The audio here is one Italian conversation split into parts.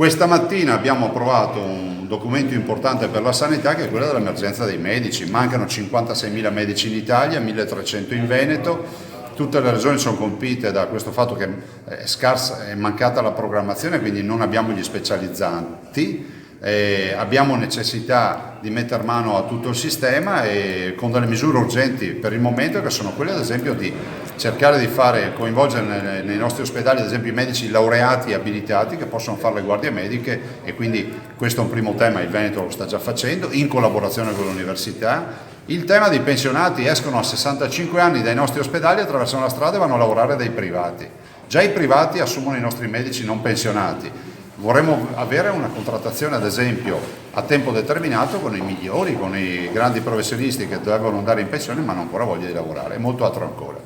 Questa mattina abbiamo approvato un documento importante per la sanità che è quello dell'emergenza dei medici. Mancano 56.000 medici in Italia, 1.300 in Veneto. Tutte le regioni sono colpite da questo fatto che è mancata la programmazione, quindi non abbiamo gli specializzanti. Abbiamo necessità di mettere mano a tutto il sistema e con delle misure urgenti per il momento, che sono quelle ad esempio di cercare di coinvolgere nei nostri ospedali ad esempio i medici laureati e abilitati che possono fare le guardie mediche, e quindi questo è un primo tema, il Veneto lo sta già facendo in collaborazione con l'università. Il tema dei pensionati: escono a 65 anni dai nostri ospedali, attraversano la strada e vanno a lavorare dai privati. Già i privati assumono i nostri medici non pensionati. Vorremmo avere una contrattazione ad esempio a tempo determinato con i migliori, con i grandi professionisti che devono andare in pensione ma non ancora voglia di lavorare, e molto altro ancora.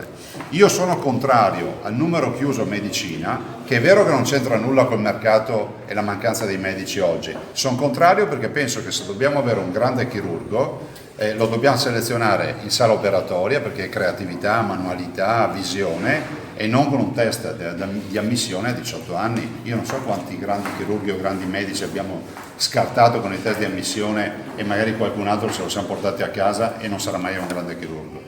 Io sono contrario al numero chiuso medicina, che è vero che non c'entra nulla col mercato e la mancanza dei medici oggi. Sono contrario perché penso che se dobbiamo avere un grande chirurgo lo dobbiamo selezionare in sala operatoria, perché creatività, manualità, visione, e non con un test di ammissione a 18 anni. Io non so quanti grandi chirurghi o grandi medici abbiamo scartato con i test di ammissione e magari qualcun altro ce lo siamo portati a casa e non sarà mai un grande chirurgo.